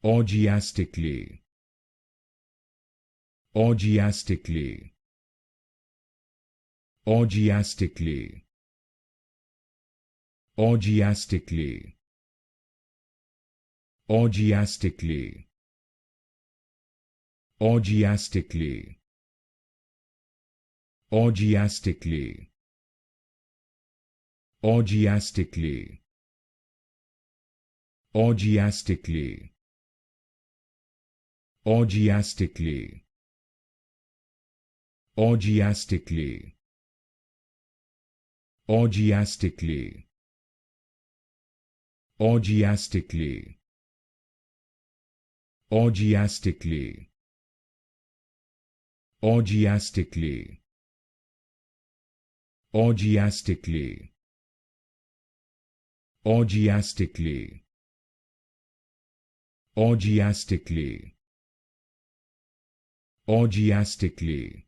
Orgiastically. Orgiastically. Orgiastically. Orgiastically. Orgiastically. Orgiastically. Orgiastically. Orgiastically. Orgiastically. Orgiastically. Orgiastically. Orgiastically. Orgiastically. Orgiastically. Orgiastically. Orgiastically. Orgiastically. Orgiastically. Orgiastically.